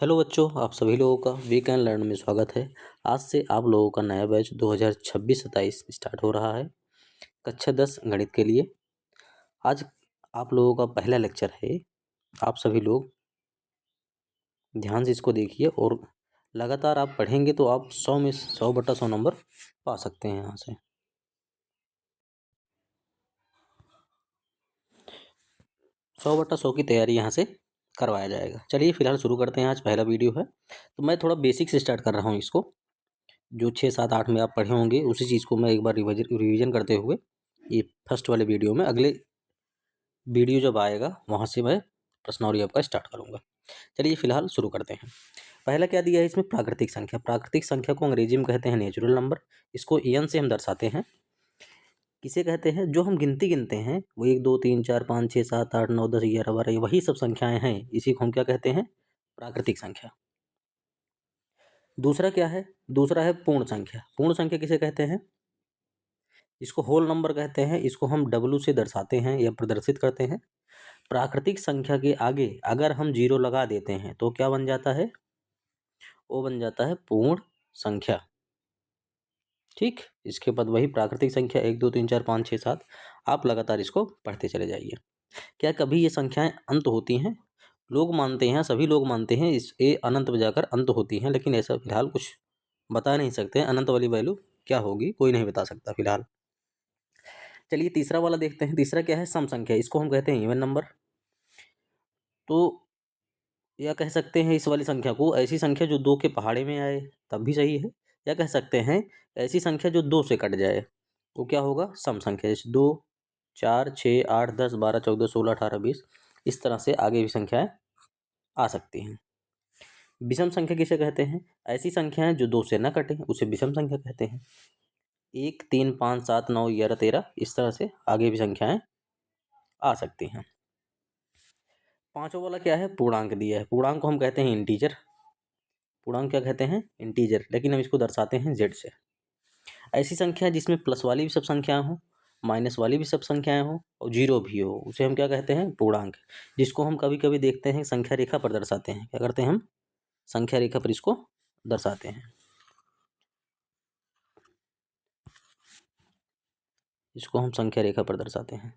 Hello बच्चों, आप सभी लोगों का वी कैन लर्न में स्वागत है। आज से आप लोगों का नया बैच 2026-27 स्टार्ट हो रहा है कक्षा 10 गणित के लिए। आज आप लोगों का पहला लेक्चर है। आप सभी लोग ध्यान से इसको देखिए और लगातार आप पढ़ेंगे तो आप 100 में 100/100 नंबर पा सकते हैं। यहाँ से 100/100 की तैयारी यहाँ से करवाया जाएगा। चलिए फिलहाल शुरू करते हैं। आज पहला वीडियो है तो मैं थोड़ा बेसिक से स्टार्ट कर रहा हूँ इसको। जो 6, 7, 8 में आप पढ़े होंगे उसी चीज़ को मैं एक बार रिवीजन करते हुए ये फर्स्ट वाले वीडियो में, अगले वीडियो जब आएगा वहाँ से मैं प्रश्नावली आपका स्टार्ट करूँगा। चलिए फिलहाल शुरू करते हैं। पहला क्या दिया है इसमें? प्राकृतिक संख्या। प्राकृतिक संख्या को अंग्रेजी में कहते हैं नेचुरल नंबर। इसको एन से हम दर्शाते हैं। किसे कहते हैं? जो हम गिनते हैं वो 1, 2, 3, 4, 5, 6, 7, 8, 9, 10, 11, 12 वही सब संख्याएं हैं। इसी को हम क्या कहते हैं? प्राकृतिक संख्या। दूसरा क्या है? दूसरा है पूर्ण संख्या। पूर्ण संख्या किसे कहते हैं? इसको होल नंबर कहते हैं। इसको हम डब्लू से दर्शाते हैं या प्रदर्शित करते हैं। प्राकृतिक संख्या के आगे अगर हम 0 लगा देते हैं तो क्या बन जाता है? वो बन जाता है पूर्ण संख्या। ठीक, इसके बाद वही प्राकृतिक संख्या 1, 2, 3, 4, 5, 6, 7। आप लगातार इसको पढ़ते चले जाइए। क्या कभी ये संख्याएं अंत होती हैं? लोग मानते हैं, सभी लोग मानते हैं ये अनंत में जाकर अंत होती हैं, लेकिन ऐसा फिलहाल कुछ बता नहीं सकते हैं। अनंत वाली वैल्यू क्या होगी कोई नहीं बता सकता फिलहाल। चलिए तीसरा वाला देखते हैं। तीसरा क्या है? सम संख्या। इसको हम कहते हैं इवन नंबर। तो या कह सकते हैं इस वाली संख्या को ऐसी संख्या जो 2 के पहाड़े में आए तब भी सही है। या कह सकते हैं ऐसी संख्या जो 2 से कट जाए वो क्या होगा? सम संख्या। जैसे 2, 4, 6, 8, 10, 12, 14, 16, 18, 20 इस तरह से आगे भी संख्याएं आ सकती हैं। विषम संख्या किसे कहते हैं? ऐसी संख्याएं जो 2 से न कटे उसे विषम संख्या कहते हैं। 1, 3, 5, 7, 9, 11, 13 इस तरह से आगे भी संख्याएं आ सकती हैं। पांचों वाला क्या है? पूर्णांक दिया है। पूर्णांक को हम कहते हैं इंटीजर। पूर्णांक क्या कहते हैं? इंटीजर। लेकिन हम इसको दर्शाते हैं जेड से। ऐसी संख्या जिसमें प्लस वाली भी सब संख्याएं हो, माइनस वाली भी सब संख्याएं हो और जीरो भी हो उसे हम क्या कहते हैं? पूर्णांक। जिसको हम कभी कभी देखते हैं संख्या रेखा पर दर्शाते हैं। क्या करते हैं हम? संख्या रेखा पर इसको दर्शाते हैं। इसको हम संख्या रेखा पर दर्शाते हैं।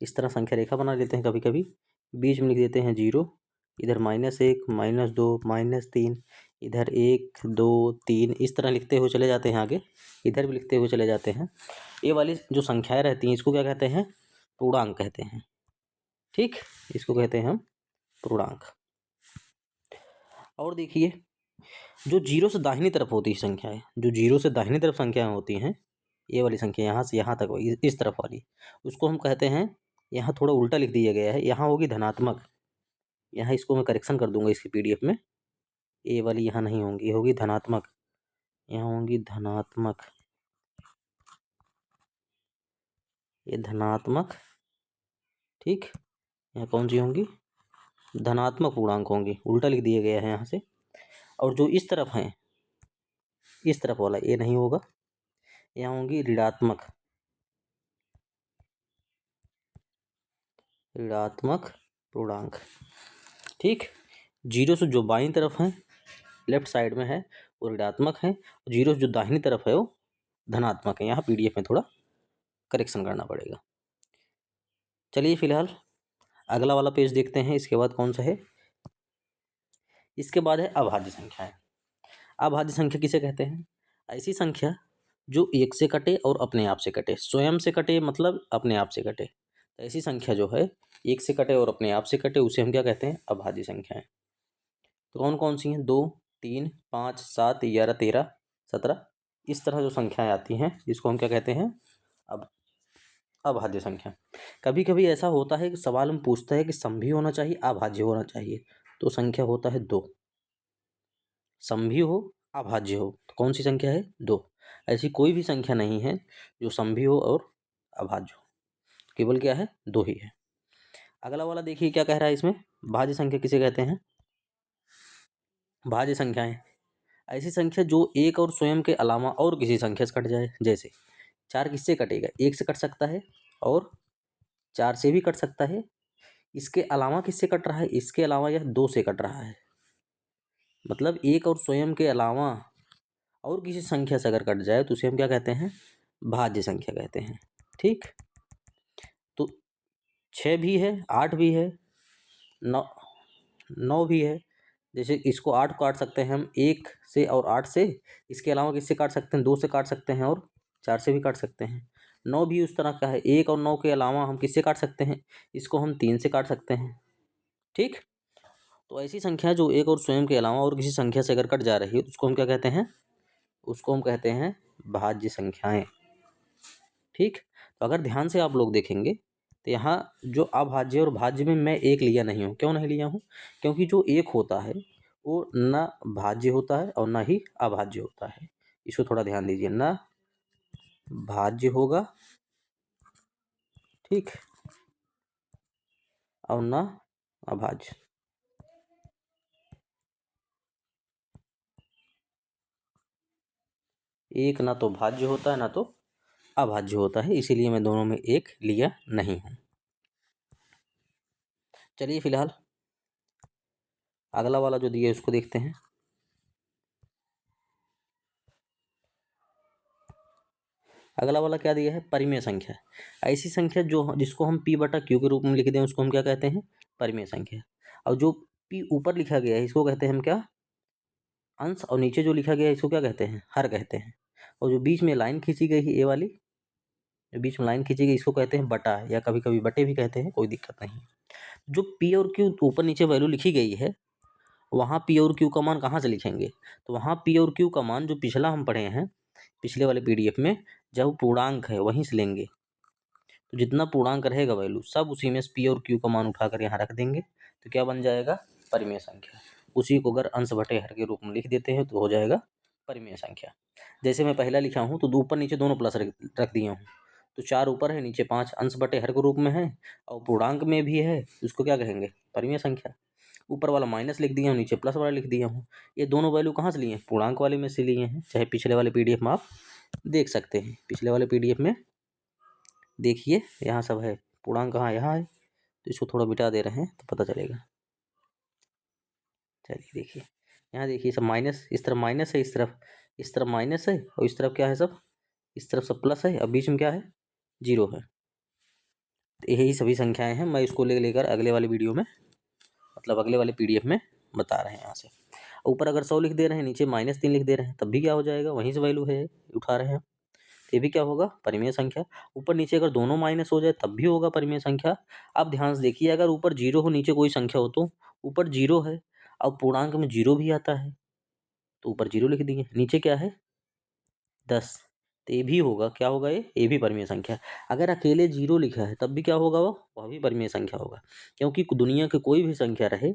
इस तरह संख्या रेखा बना लेते हैं कभी कभी। बीच में लिख देते हैं 0, इधर -1, -2, -3, इधर 1, 2, 3 इस तरह लिखते हुए चले जाते हैं आगे। इधर भी लिखते हुए चले जाते हैं। ये वाली जो संख्याएं रहती हैं इसको क्या कहते हैं? पूर्णांक कहते हैं। ठीक, इसको कहते हैं हम पूर्णांक। और देखिए जो 0 से दाहिनी तरफ होती है संख्याएं, जो 0 से दाहिनी तरफ संख्याएं होती हैं, ये वाली संख्या यहाँ से यहाँ तक इस तरफ वाली, उसको हम कहते हैं, यहाँ थोड़ा उल्टा लिख दिया गया है, यहाँ होगी धनात्मक। यहाँ इसको मैं करेक्शन कर दूंगा इसकी पीडीएफ में। ए वाली यहाँ नहीं होंगी, ये होगी धनात्मक। यहाँ होंगी धनात्मक, ये धनात्मक। ठीक, यहाँ कौन सी होंगी? धनात्मक पूर्णांक होंगी। उल्टा लिख दिया गया है यहाँ से। और जो इस तरफ है, इस तरफ वाला ये नहीं होगा, यहाँ होंगी ऋणात्मक। ऋणात्मक पूर्णांक। ठीक, 0 से जो बाईं तरफ है लेफ्ट साइड में है वो ऋणात्मक है, 0 से जो दाहिनी तरफ है वो धनात्मक है। यहाँ पीडीएफ में थोड़ा करेक्शन करना पड़ेगा। चलिए फिलहाल अगला वाला पेज देखते हैं। इसके बाद कौन सा है? इसके बाद है अभाज्य संख्याएं। अभाज्य संख्या किसे कहते हैं? ऐसी संख्या जो 1 से कटे और अपने आप से कटे। स्वयं से कटे मतलब अपने आप से कटे। तो ऐसी संख्या जो है 1 से कटे और अपने आप से कटे उसे हम क्या कहते हैं? अभाज्य संख्याएं। तो कौन कौन सी हैं? 2, 3, 5, 7, 11, 13, 17 इस तरह जो संख्याएं आती हैं इसको हम क्या कहते हैं? अब अभाज्य संख्या। कभी कभी ऐसा होता है कि सवाल में पूछता है कि सम भी होना चाहिए, अभाज्य होना चाहिए। तो संख्या होता है 2। सम भी हो, अभाज्य हो, तो कौन सी संख्या है? 2। ऐसी कोई भी संख्या नहीं है जो सम भी हो और अभाज्य हो, केवल क्या है? 2 ही है। अगला वाला देखिए क्या कह रहा है इसमें? भाज्य संख्या किसे कहते हैं? भाज्य संख्याएं ऐसी संख्या जो एक और स्वयं के अलावा और किसी संख्या से कट जाए। जैसे 4 किससे कटेगा? 1 से कट सकता है और 4 से भी कट सकता है। इसके अलावा किससे कट रहा है? इसके अलावा यह 2 से कट रहा है। मतलब एक और स्वयं के अलावा और किसी संख्या से अगर कट जाए तो उसे हम क्या कहते हैं, भाज्य संख्या कहते हैं। ठीक, तो 6 भी है, 8 भी है, 9 9 भी है। जैसे इसको 8 काट सकते हैं हम 1 से और 8 से, इसके अलावा किससे काट सकते हैं, 2 से काट सकते हैं और 4 से भी काट सकते हैं। 9 भी उस तरह का है, 1 और 9 के अलावा हम किससे काट सकते हैं, इसको हम 3 से काट सकते हैं। ठीक, तो ऐसी संख्या जो एक और स्वयं के अलावा और किसी संख्या से अगर कट जा रही है उसको हम क्या कहते हैं, उसको हम कहते हैं भाज्य संख्याएं। ठीक, तो अगर ध्यान से आप लोग देखेंगे तो यहाँ जो अभाज्य और भाज्य में मैं एक लिया नहीं हूँ। क्यों नहीं लिया हूँ, क्योंकि जो एक होता है वो ना भाज्य होता है और ना ही अभाज्य होता है। इसको थोड़ा ध्यान दीजिए, ना भाज्य होगा, ठीक, और ना अभाज्य। एक ना तो भाज्य होता है ना तो अभाज्य होता है, इसीलिए मैं दोनों में एक लिया नहीं हूँ। चलिए फिलहाल अगला वाला जो दिया है उसको देखते हैं। अगला वाला क्या दिया है, परिमेय संख्या। ऐसी संख्या जो जिसको हम p बटा q के रूप में लिख दें उसको हम क्या कहते हैं, परिमेय संख्या। और जो p ऊपर लिखा गया है इसको कहते हैं हम क्या, अंश, और नीचे जो लिखा गया है इसको क्या कहते हैं, हर कहते हैं। और जो बीच में लाइन खींची गई है ये वाली, जो बीच में लाइन खींची गई इसको कहते हैं बटा, या कभी कभी बटे भी कहते हैं, कोई दिक्कत नहीं। जो p और q ऊपर नीचे वैल्यू लिखी गई है वहाँ p और q का मान कहाँ से लिखेंगे, तो वहाँ p और q का मान जो पिछला हम पढ़े हैं पिछले वाले पीडीएफ में, जब पूर्णांक है वहीं से लेंगे। तो जितना पूर्णांक रहेगा वैल्यू सब उसी में पी और क्यू का मान उठाकर यहाँ रख देंगे, तो क्या बन जाएगा, परिमेय संख्या। उसी को अगर अंश बटे हर के रूप में लिख देते हैं तो हो जाएगा परिमेय संख्या। जैसे मैं पहला लिखा हूँ तो ऊपर नीचे दोनों प्लस रख दिया हूँ, तो 4 ऊपर है नीचे 5 अंश बटे हर के रूप में है, और पूर्णांक में भी है, उसको क्या कहेंगे, परिमेय संख्या। ऊपर वाला माइनस लिख दिया हूँ, नीचे प्लस वाला लिख दिया हूँ। ये दोनों वैल्यू कहाँ से लिए हैं, पूर्णांक वाले में से लिए हैं, चाहे पिछले वाले पीडीएफ में आप देख सकते हैं। पिछले वाले पीडीएफ में देखिए यहाँ सब है, पूर्णांक कहाँ यहाँ है, तो इसको थोड़ा मिटा दे रहे हैं तो पता चलेगा। चलिए देखिए, यहाँ देखिए सब माइनस, इस तरफ माइनस है, इस तरफ माइनस है, और इस तरफ क्या है, सब इस तरफ सब प्लस है, अब बीच में क्या है, जीरो है। तो यही सभी संख्याएं हैं, मैं इसको लेकर अगले वाले वीडियो में, मतलब अगले वाले पीडीएफ में बता रहे हैं। यहाँ से ऊपर अगर 100 लिख दे रहे हैं, नीचे -3 लिख दे रहे हैं, तब भी क्या हो जाएगा, वहीं से वैल्यू है उठा रहे हैं, ये भी क्या होगा, परिमेय संख्या। ऊपर नीचे अगर दोनों माइनस हो जाए तब भी होगा परिमेय संख्या। अब ध्यान से देखिए, अगर ऊपर जीरो हो नीचे कोई संख्या हो, तो ऊपर जीरो है, अब पूर्णांक में जीरो भी आता है तो ऊपर जीरो लिख देंगे, नीचे क्या है 10, तो ये भी होगा, क्या होगा, ये भी परिमेय संख्या। अगर अकेले जीरो लिखा है तब भी क्या होगा, वह भी परिमेय संख्या होगा, क्योंकि दुनिया की कोई भी संख्या रहे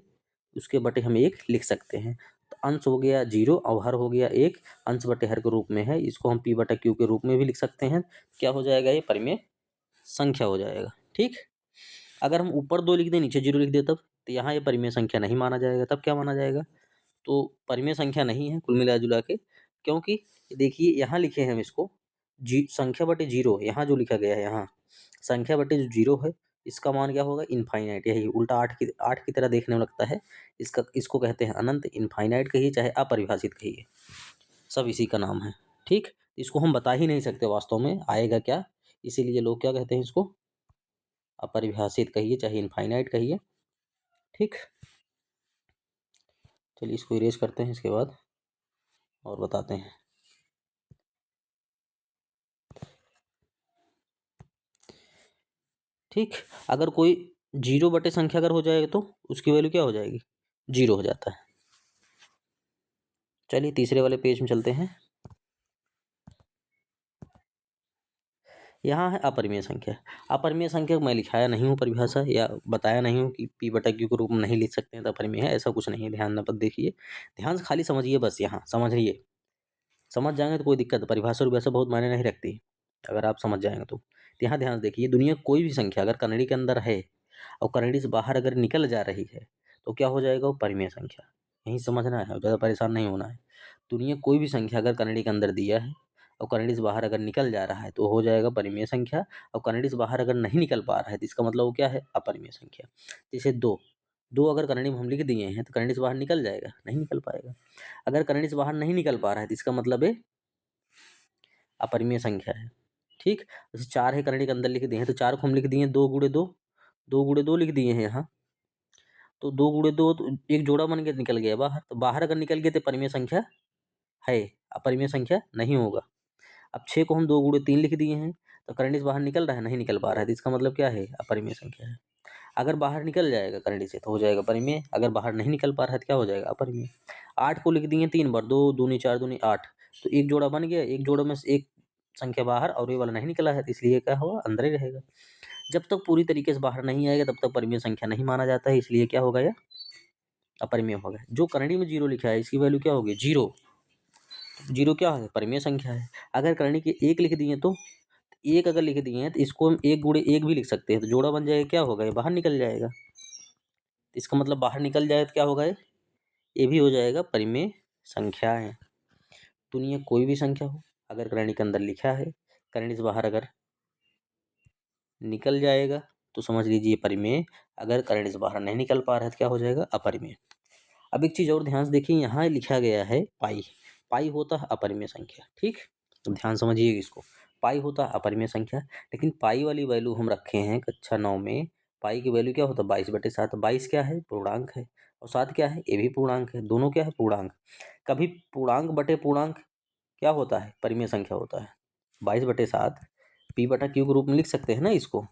उसके बटे हम एक लिख सकते हैं। तो अंश हो गया जीरो और हर हो गया एक, अंश बटे हर के रूप में है, इसको हम p बटा q के रूप में भी लिख सकते हैं। क्या हो जाएगा, ये परिमेय संख्या हो जाएगा। ठीक, अगर हम ऊपर 2 लिख दें नीचे जीरो लिख दें तब, तो यहाँ ये परिमेय संख्या नहीं माना जाएगा। तब क्या माना जाएगा, तो परिमेय संख्या नहीं है कुल मिला जुला के, क्योंकि देखिए यहाँ लिखे हैं हम इसको जी संख्या बटे जीरो, यहाँ जो लिखा गया है यहाँ संख्या बटे जो जीरो है इसका मान क्या होगा, इनफाइनाइट। यही उल्टा आठ की तरह देखने में लगता है, इसको कहते हैं अनंत, इनफाइनाइट कहिए चाहे अपरिभाषित कहिए, सब इसी का नाम है। ठीक, इसको हम बता ही नहीं सकते वास्तव में आएगा क्या, इसीलिए लोग क्या कहते हैं, इसको अपरिभाषित कहिए चाहे इनफाइनाइट कहिए। ठीक, चलिए इसको इरेज करते हैं इसके बाद और बताते हैं। ठीक, अगर कोई जीरो बटे संख्या अगर हो जाएगा तो उसकी वैल्यू क्या हो जाएगी, जीरो हो जाता है। चलिए तीसरे वाले पेज में चलते हैं। यहाँ है अपरिमेय संख्या। अपरिमेय संख्या को मैं लिखाया नहीं हूँ परिभाषा, या बताया नहीं हूँ कि p बटा q के रूप में नहीं लिख सकते हैं तो अपरिमेय है, ऐसा कुछ नहीं है। ध्यान न देखिए, ध्यान से खाली समझिए, बस यहाँ समझिए, समझ जाएंगे तो कोई दिक्कत, परिभाषा और वैसा बहुत मायने नहीं रखती अगर आप समझ जाएंगे तो। यहाँ ध्यान से देखिए, दुनिया कोई भी संख्या अगर कनडी के अंदर है और कनडी से बाहर अगर निकल जा रही है तो क्या हो जाएगा, वो परिमेय संख्या। यही समझना है, ज़्यादा परेशान नहीं होना है। दुनिया कोई भी संख्या अगर कनडी के अंदर दिया है और कनडी से बाहर अगर निकल जा रहा है तो हो जाएगा परिमेय संख्या, और कनडी से बाहर अगर नहीं निकल पा रहा है तो इसका मतलब वो क्या है, अपरिमेय संख्या। जैसे 2, 2 अगर करंडी में हम लिख दिए हैं तो करंडी से बाहर निकल जाएगा? नहीं निकल पाएगा। अगर करंडी से बाहर नहीं निकल पा रहा है तो इसका मतलब है अपरिमेय संख्या है। ठीक, जैसे 4 है करंडी के अंदर लिख दिए हैं तो 4 को हम लिख दिए 2 गुणे 2, 2 गुणे 2 लिख दिए हैं यहाँ। तो 2 गुणे 2 तो एक जोड़ा बन के निकल गया बाहर। तो बाहर अगर निकल गया तो परिमेय संख्या है, अपरिमेय संख्या नहीं होगा। अब 6 को हम 2 गुणे 3 लिख दिए हैं तो करंडी से बाहर निकल रहा है? नहीं निकल पा रहा है, तो इसका मतलब क्या है? अपरिमेय संख्या है। अगर बाहर निकल जाएगा करंडी से तो हो जाएगा परिमेय, अगर बाहर नहीं निकल पा रहा है तो क्या हो जाएगा? अपरिमेय। 8 को लिख दिए 3 बार, 2 दूनी 4 दूनी 8, तो एक जोड़ा बन गया, एक जोड़े में से एक संख्या बाहर और ये वाला नहीं निकला है, तो इसलिए क्या होगा? अंदर ही रहेगा। जब तक पूरी तरीके से बाहर नहीं आएगा तब तक परिमेय संख्या नहीं माना जाता है, इसलिए क्या होगा? यह अपरिमेय होगा। जो करंडी में 0 लिखा है इसकी वैल्यू क्या होगी? 0। 0 क्या है? परिमेय संख्या है। अगर करंडी के 1 लिख दिए तो 1 अगर लिख दिए हैं तो इसको हम 1 गुणे 1 भी लिख सकते हैं, तो जोड़ा बन जाएगा, क्या होगा? ये बाहर निकल जाएगा। इसका मतलब बाहर निकल जाए तो क्या होगा? ये भी हो जाएगा परिमेय संख्या है। दुनिया कोई भी संख्या हो, अगर करंडी के अंदर लिखा है, करंडी से बाहर अगर निकल जाएगा तो समझ लीजिए परिमेय, अगर करंडी से बाहर नहीं निकल पा रहा है तो क्या हो जाएगा? अपरिमेय। अब एक चीज़ और ध्यान से देखिए, यहाँ लिखा गया है पाई। पाई होता है अपरिमेय संख्या। ठीक, तो ध्यान समझिए इसको। पाई होता है अपरिमेय संख्या, लेकिन पाई वाली वैल्यू हम रखे हैं कक्षा 9 में। पाई की वैल्यू क्या होता है? 22/7। 22 क्या है? पूर्णांक है। और 7 क्या है? ये भी पूर्णांक है। दोनों क्या है? पूर्णांक। कभी पूर्णांक बटे पूर्णांक क्या होता है? परिमेय संख्या होता है। 22/7 पी बटा क्यू के रूप में लिख सकते हैं ना इसको।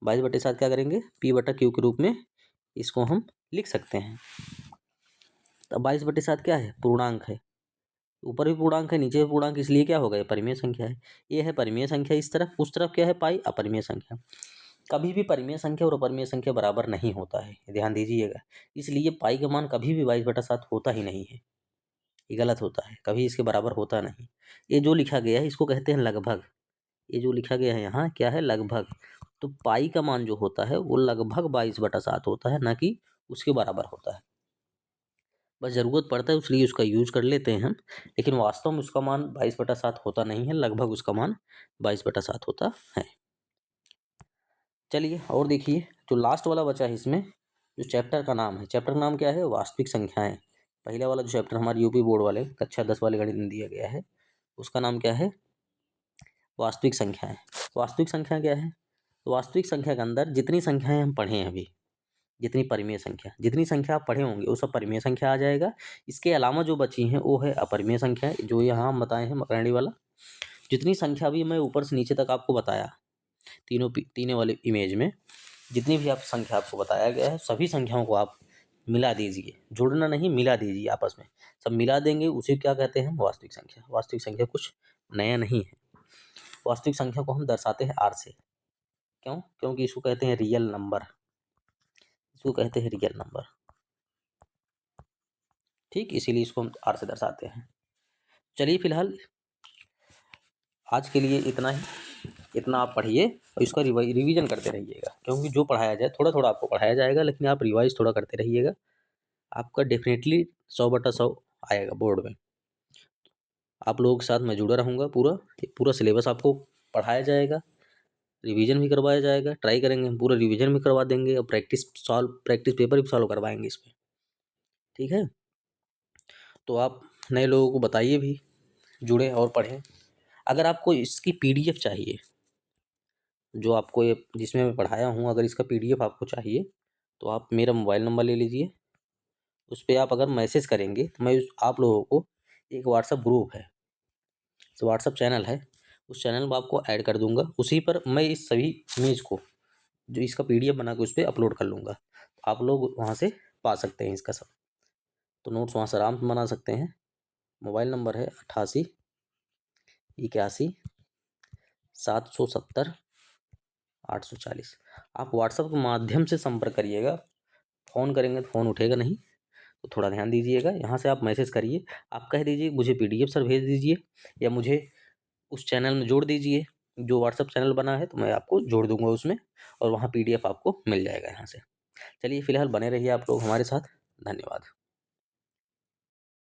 22/7 क्या करेंगे? पी बटा क्यू के रूप में इसको हम लिख सकते हैं। तो 22/7 क्या है? पूर्णांक है। ऊपर भी पूर्णांक है, नीचे भी पूर्णांक, इसलिए क्या होगा? ये परिमेय संख्या है। ये है परिमेय संख्या इस तरफ, उस तरफ क्या है? पाई, अपरिमेय संख्या। कभी भी परिमेय संख्या और अपरिमेय संख्या बराबर नहीं होता है, ध्यान दीजिएगा। इसलिए पाई का मान कभी भी 22/7 होता ही नहीं है, ये गलत होता है, कभी इसके बराबर होता नहीं। ये जो लिखा गया है इसको कहते हैं लगभग। ये जो लिखा गया है यहाँ क्या है? लगभग। तो पाई का मान जो होता है वो लगभग 22/7 होता है, ना कि उसके बराबर होता है। बस ज़रूरत पड़ता है इसलिए उसका यूज कर लेते हैं हम, लेकिन वास्तव में उसका मान 22/7 होता नहीं है, लगभग उसका मान 22/7 होता है। चलिए और देखिए, जो लास्ट वाला बचा है इसमें, जो चैप्टर का नाम है, चैप्टर का नाम क्या है? वास्तविक संख्याएं। पहला वाला जो चैप्टर हमारे यूपी बोर्ड वाले कक्षा 10 वाले गणित में दिया गया है, उसका नाम क्या है? वास्तविक संख्याएं। वास्तविक संख्या क्या है? तो वास्तविक संख्या के अंदर जितनी संख्याएं हम पढ़े हैं अभी, जितनी परिमेय संख्या, जितनी संख्या आप पढ़े होंगे वो सब परिमेय संख्या आ जाएगा। इसके अलावा जो बची हैं वो है अपरिमेय संख्या, जो यहाँ हम बताए हैं करंडी वाला। जितनी संख्या भी मैं ऊपर से नीचे तक आपको बताया, तीनों वाले इमेज में जितनी भी आप संख्या आपको बताया गया है, सभी संख्याओं को आप मिला दीजिए, जोड़ना नहीं, मिला दीजिए आपस में। सब मिला देंगे, उसे क्या कहते हैं? वास्तविक संख्या। वास्तविक संख्या कुछ नया नहीं है। वास्तविक संख्या को हम दर्शाते हैं आर से। क्यों? क्योंकि इसको कहते हैं रियल नंबर। इसको कहते हैं रियल नंबर। ठीक, इसीलिए इसको हम आर से दर्शाते हैं। चलिए फिलहाल आज के लिए इतना ही। इतना आप पढ़िए और इसका रिवीजन करते रहिएगा, क्योंकि जो पढ़ाया जाए थोड़ा थोड़ा आपको पढ़ाया जाएगा, लेकिन आप रिवाइज थोड़ा करते रहिएगा। आपका डेफिनेटली 100/100 आएगा बोर्ड में। आप लोगों के साथ मैं जुड़ा रहूँगा। पूरा सिलेबस आपको पढ़ाया जाएगा, रिवीजन भी करवाया जाएगा। ट्राई करेंगे हम पूरा रिवीजन भी करवा देंगे और प्रैक्टिस पेपर भी सॉल्व करवाएंगे इस पर। ठीक है, तो आप नए लोगों को बताइए भी, जुड़े और पढ़ें। अगर आपको इसकी पीडीएफ चाहिए, जो आपको ये जिसमें मैं पढ़ाया हूँ, अगर इसका पीडीएफ आपको चाहिए तो आप मेरा मोबाइल नंबर ले लीजिए। उस पर आप अगर मैसेज करेंगे तो मैं आप लोगों को, एक व्हाट्सअप ग्रुप है, तो व्हाट्सअप चैनल है, उस चैनल में आपको ऐड कर दूंगा। उसी पर मैं इस सभी इमेज को, जो इसका पीडीएफ बना के उस पर अपलोड कर लूँगा, तो आप लोग वहाँ से पा सकते हैं इसका सब। तो नोट्स वहाँ से आराम से बना सकते हैं। मोबाइल नंबर है 88 81 770 840। आप व्हाट्सएप के माध्यम से संपर्क करिएगा। फ़ोन करेंगे तो फ़ोन उठेगा नहीं, तो थोड़ा ध्यान दीजिएगा। यहाँ से आप मैसेज करिए, आप कह दीजिए मुझे पीडीएफ सर भेज दीजिए, या मुझे उस चैनल में जोड़ दीजिए। जो व्हाट्सएप चैनल बना है तो मैं आपको जोड़ दूंगा उसमें, और वहाँ पीडीएफ आपको मिल जाएगा यहाँ से। चलिए फिलहाल बने रहिए आप लोग हमारे साथ। धन्यवाद।